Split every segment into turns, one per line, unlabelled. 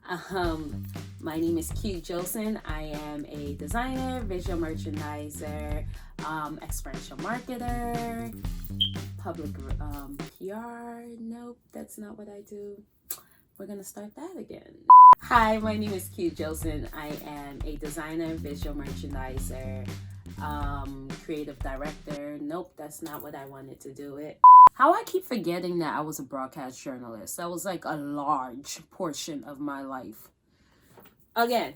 Um, my name is Joacin. I am a designer, visual merchandiser, experiential marketer, public PR. Nope, that's not what I do. We're gonna start that again. Hi, my name is Joacin. I am a designer, visual merchandiser, creative director. Nope, that's not what I wanted to do it. How I keep forgetting that I was a broadcast journalist. That was like a large portion of my life. Again.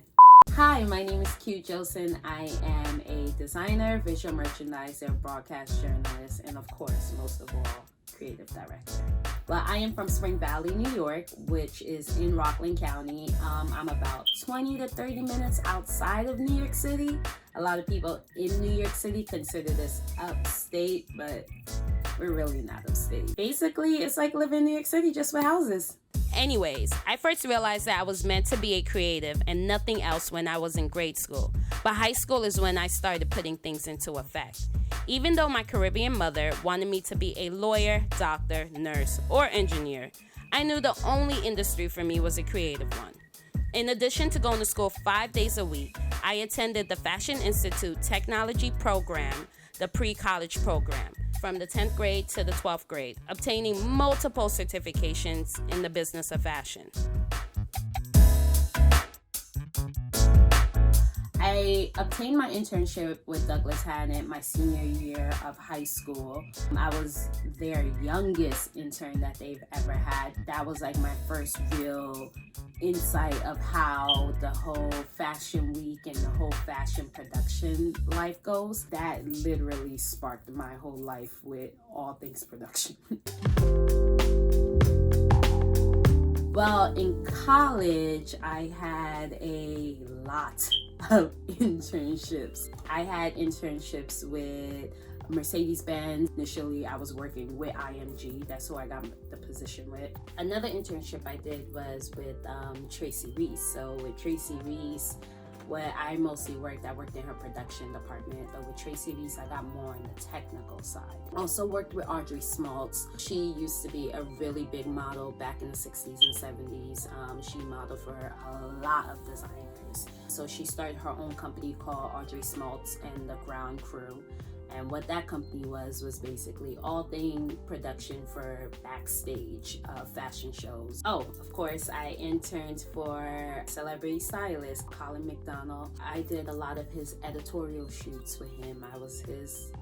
Hi, my name is Joacin. I am a designer, visual merchandiser, broadcast journalist, and of course, most of all, creative director. Well, I am from Spring Valley, New York, which is in Rockland County. I'm about 20 to 30 minutes outside of New York City. A lot of people in New York City consider this upstate, but we're really not upstate. Basically, it's like living in New York City just with houses.
Anyways, I first realized that I was meant to be a creative and nothing else when I was in grade school. But high school is when I started putting things into effect. Even though my Caribbean mother wanted me to be a lawyer, doctor, nurse, or engineer, I knew the only industry for me was a creative one. In addition to going to school 5 days a week, I attended the Fashion Institute Technology Program, the pre-college program, from the 10th grade to the 12th grade, obtaining multiple certifications in the business of fashion.
I obtained my internship with Douglas Hannon my senior year of high school. I was their youngest intern that they've ever had. That was like my first real insight of how the whole fashion week and the whole fashion production life goes. That literally sparked my whole life with all things production. Well, in college, I had a lot of internships. I had internships with Mercedes-Benz. Initially, I was working with IMG. That's who I got the position with. Another internship I did was with Tracy Reese. So with Tracy Reese, where I mostly worked, I worked in her production department, but with Tracy Reese, I got more on the technical side. Also worked with Audrey Smaltz. She used to be a really big model back in the 60s and 70s. She modeled for a lot of designers. So she started her own company called Audrey Smaltz and the Ground Crew. And what that company was basically all thing production for backstage fashion shows. Oh, of course, I interned for celebrity stylist Colin McDonald. I did a lot of his editorial shoots with him. I was his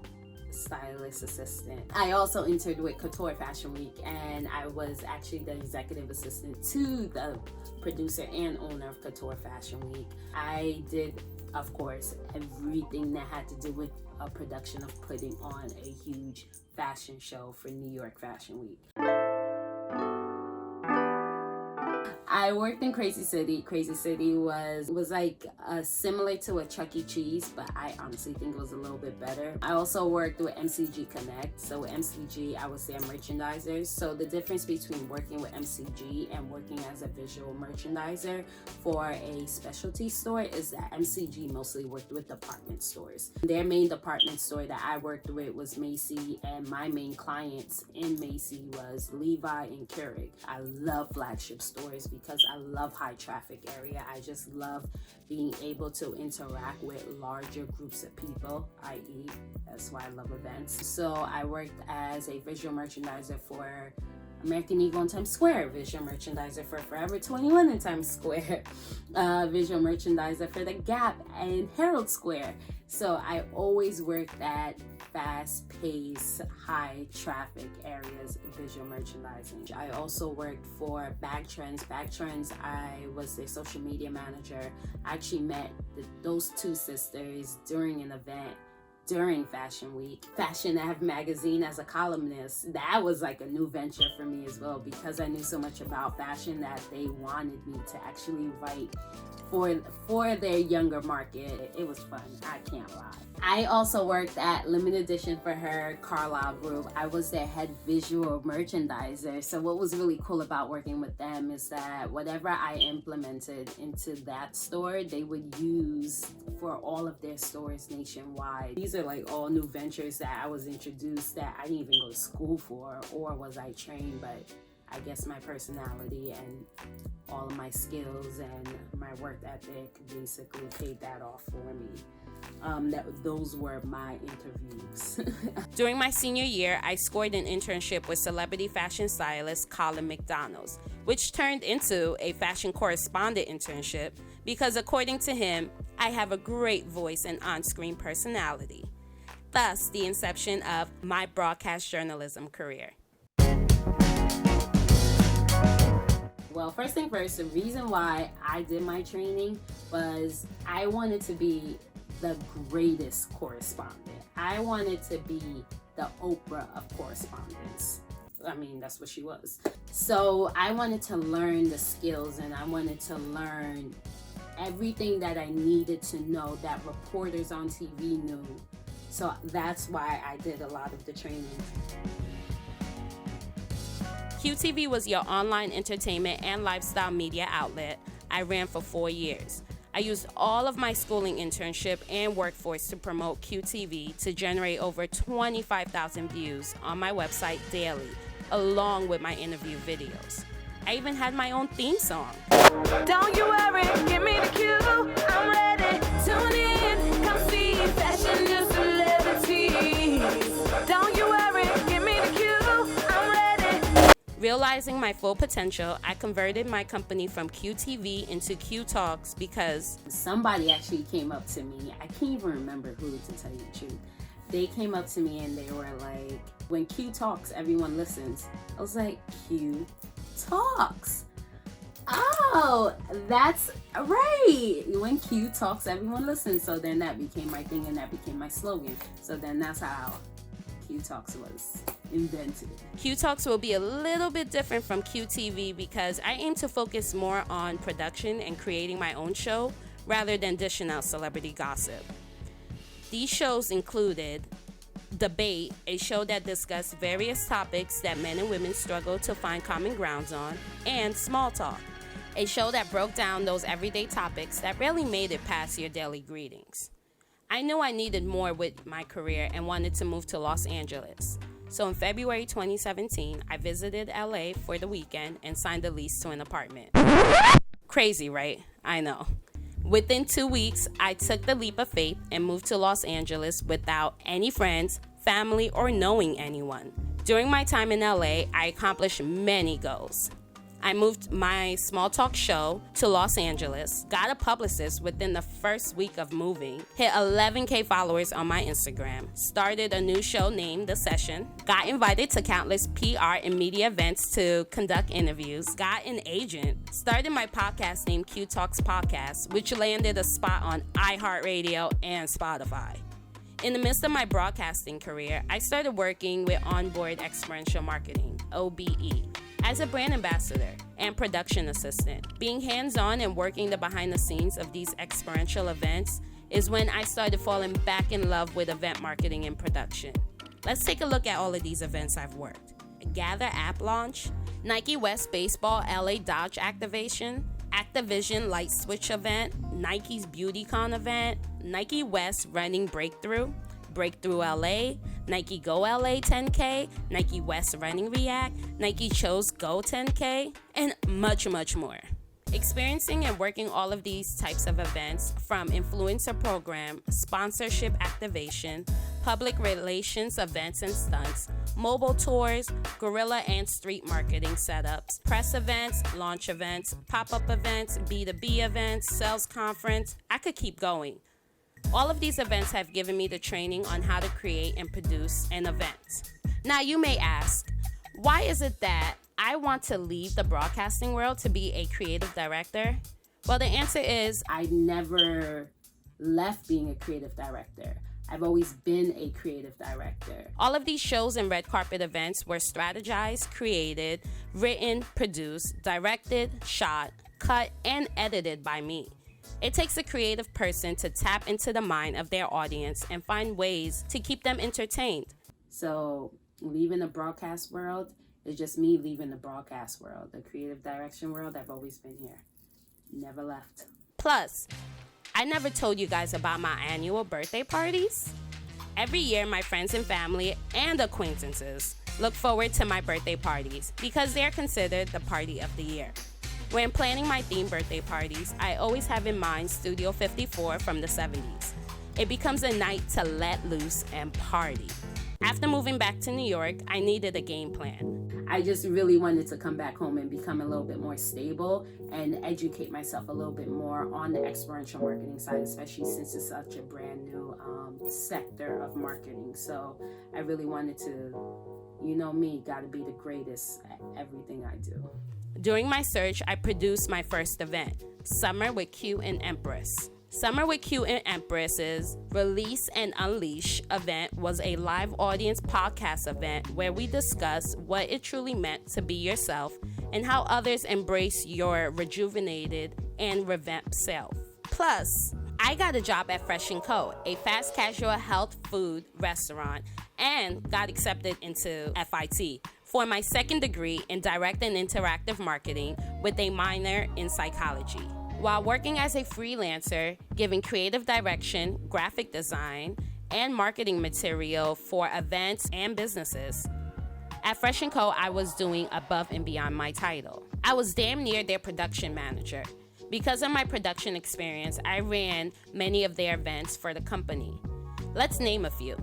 stylist assistant. I also interned with Couture Fashion Week, and I was actually the executive assistant to the producer and owner of Couture Fashion Week. I did, of course, everything that had to do with a production of putting on a huge fashion show for New York Fashion Week. I worked in Crazy City. Crazy City was like similar to a Chuck E. Cheese, but I honestly think it was a little bit better. I also worked with MCG Connect. So with MCG, I was their merchandiser. So the difference between working with MCG and working as a visual merchandiser for a specialty store is that MCG mostly worked with department stores. Their main department store that I worked with was Macy, and my main clients in Macy was Levi and Keurig. I love flagship stores because I love high traffic area. I just love being able to interact with larger groups of people, i.e. that's why I love events. So I worked as a visual merchandiser for American Eagle in Times Square, visual merchandiser for Forever 21 in Times Square, visual merchandiser for The Gap and Herald Square. So I always worked at fast-paced, high-traffic areas in visual merchandising. I also worked for Bag Trends. Bag Trends, I was their social media manager. I actually met those two sisters during an event during Fashion Week. Fashion Ave magazine as a columnist, that was like a new venture for me as well, because I knew so much about fashion that they wanted me to actually write for their younger market. It was fun, I can't lie. I also worked at Limited Edition for her Carlisle group. I was their head visual merchandiser. So what was really cool about working with them is that whatever I implemented into that store, they would use for all of their stores nationwide. These are like all new ventures that I was introduced that I didn't even go to school for, or was I trained, but I guess my personality and all of my skills and my work ethic basically paid that off for me. Those were my interviews.
During my senior year, I scored an internship with celebrity fashion stylist Colin McDonald's, which turned into a fashion correspondent internship because, according to him, I have a great voice and on-screen personality. Thus, the inception of my broadcast journalism career.
Well, first thing first, the reason why I did my training was I wanted to be the greatest correspondent. I wanted to be the Oprah of correspondence. I mean, that's what she was. So I wanted to learn the skills, and I wanted to learn everything that I needed to know that reporters on TV knew. So that's why I did a lot of the training.
QTV was your online entertainment and lifestyle media outlet I ran for 4 years. I used all of my schooling, internship, and workforce to promote QTV to generate over 25,000 views on my website daily, along with my interview videos. I even had my own theme song.
Don't you worry, give me the cue, I'm ready. Tune in, come see fashion news celebrities. Don't you worry, give me the cue, I'm ready.
Realizing my full potential, I converted my company from QTV into Q Talks because
somebody actually came up to me. I can't even remember who, to tell you the truth. They came up to me and they were like, when Q talks, everyone listens. I was like, Q talks? Oh, that's right. When Q talks, everyone listens. So then that became my thing and that became my slogan. So then that's how Q Talks was invented.
Q Talks will be a little bit different from QTV because I aim to focus more on production and creating my own show rather than dishing out celebrity gossip. These shows included Debate, a show that discussed various topics that men and women struggle to find common grounds on, and Small Talk, a show that broke down those everyday topics that rarely made it past your daily greetings. I knew I needed more with my career and wanted to move to Los Angeles. So in February 2017, I visited LA for the weekend and signed a lease to an apartment. Crazy, right? I know. Within 2 weeks, I took the leap of faith and moved to Los Angeles without any friends, family, or knowing anyone. During my time in LA, I accomplished many goals. I moved my Small Talk show to Los Angeles, got a publicist within the first week of moving, hit 11K followers on my Instagram, started a new show named The Session, got invited to countless PR and media events to conduct interviews, got an agent, started my podcast named Q Talks Podcast, which landed a spot on iHeartRadio and Spotify. In the midst of my broadcasting career, I started working with Onboard Experiential Marketing, OBE, as a brand ambassador and production assistant. Being hands-on and working the behind the scenes of these experiential events is when I started falling back in love with event marketing and production. Let's take a look at all of these events I've worked. Gather app launch, Nike West Baseball LA Dodge activation, Activision Light Switch event, Nike's BeautyCon event, Nike West Running Breakthrough, Breakthrough LA, Nike Go LA 10K, Nike West Running React, Nike Chose Go 10K, and much, much more. Experiencing and working all of these types of events, from influencer program, sponsorship activation, public relations events and stunts, mobile tours, guerrilla and street marketing setups, press events, launch events, pop-up events, B2B events, sales conference, I could keep going. All of these events have given me the training on how to create and produce an event. Now you may ask, why is it that I want to leave the broadcasting world to be a creative director? Well, the answer is
I never left being a creative director. I've always been a creative director.
All of these shows and red carpet events were strategized, created, written, produced, directed, shot, cut, and edited by me. It takes a creative person to tap into the mind of their audience and find ways to keep them entertained.
So leaving the broadcast world is just me leaving the broadcast world. The creative direction world, I've always been here. Never left.
Plus, I never told you guys about my annual birthday parties. Every year, my friends and family and acquaintances look forward to my birthday parties because they're considered the party of the year. When planning my themed birthday parties, I always have in mind Studio 54 from the 70s. It becomes a night to let loose and party. After moving back to New York, I needed a game plan.
I just really wanted to come back home and become a little bit more stable and educate myself a little bit more on the experiential marketing side, especially since it's such a brand new sector of marketing. So I really wanted to, you know me, gotta be the greatest at everything I do.
During my search, I produced my first event, Summer with Q and Empress. Summer with Q and Empress's Release and Unleash event was a live audience podcast event where we discuss what it truly meant to be yourself and how others embrace your rejuvenated and revamped self. Plus, I got a job at Fresh & Co., a fast casual health food restaurant, and got accepted into FIT for my second degree in direct and interactive marketing with a minor in psychology. While working as a freelancer, giving creative direction, graphic design, and marketing material for events and businesses. At Fresh & Co., I was doing above and beyond my title. I was damn near their production manager. Because of my production experience, I ran many of their events for the company. Let's name a few.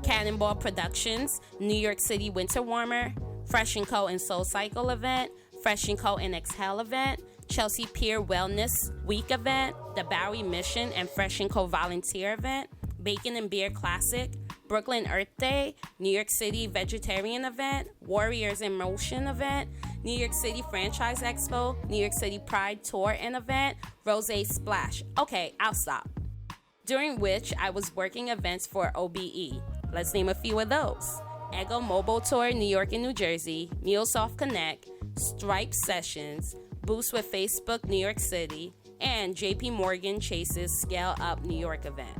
Cannonball Productions, New York City Winter Warmer, Fresh & Co. and Soul Cycle event, Fresh & Co. and Exhale event, Chelsea Pier Wellness Week event, the Bowery Mission and Fresh & Co. Volunteer event, Bacon and Beer Classic, Brooklyn Earth Day, New York City Vegetarian event, Warriors in Motion event, New York City Franchise Expo, New York City Pride Tour and event, Rose Splash. Okay, I'll stop. During which I was working events for OBE. Let's name a few of those. Ego Mobile Tour, New York and New Jersey, MuleSoft Connect, Stripe Sessions, Boost with Facebook, New York City, and JP Morgan Chase's Scale Up New York event.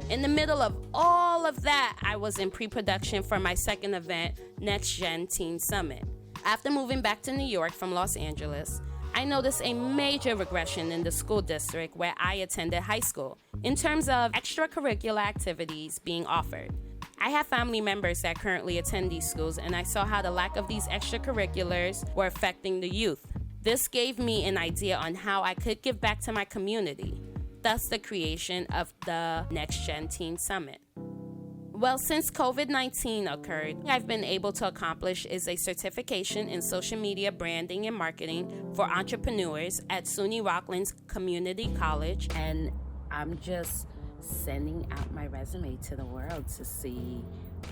In the middle of all of that, I was in pre-production for my second event, Next Gen Teen Summit. After moving back to New York from Los Angeles, I noticed a major regression in the school district where I attended high school in terms of extracurricular activities being offered. I have family members that currently attend these schools, and I saw how the lack of these extracurriculars were affecting the youth. This gave me an idea on how I could give back to my community, thus the creation of the Next Gen Teen Summit. Well, since COVID-19 occurred, I've been able to accomplish is a certification in social media branding and marketing for entrepreneurs at SUNY Rockland's Community College.
And I'm just sending out my resume to the world to see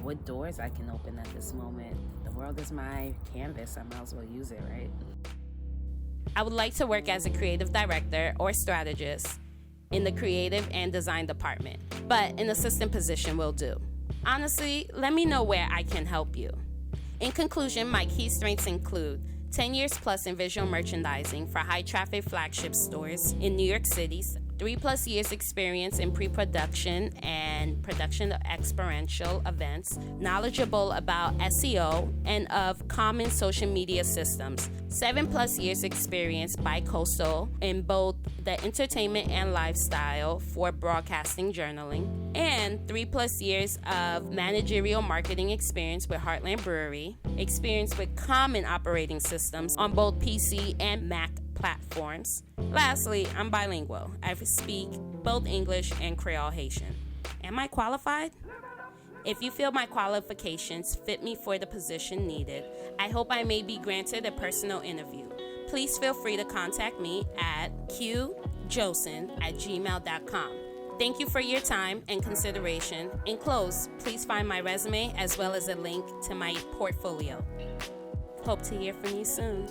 what doors I can open at this moment. The world is my canvas. I might as well use it, right?
I would like to work as a creative director or strategist in the creative and design department, but an assistant position will do. Honestly, let me know where I can help you. In conclusion, my key strengths include 10 years plus in visual merchandising for high traffic flagship stores in New York City, 3+ years experience in pre-production and production of experiential events, knowledgeable about SEO and of common social media systems, 7+ years experience bi-coastal in both the entertainment and lifestyle for broadcasting journaling, and 3+ years of managerial marketing experience with Heartland Brewery, experience with common operating systems on both PC and Mac platforms. Lastly, I'm bilingual. I speak both English and Creole Haitian. Am I qualified? If you feel my qualifications fit me for the position needed, I hope I may be granted a personal interview. Please feel free to contact me at qjoacin@gmail.com. Thank you for your time and consideration. In close, please find my resume as well as a link to my portfolio. Hope to hear from you soon.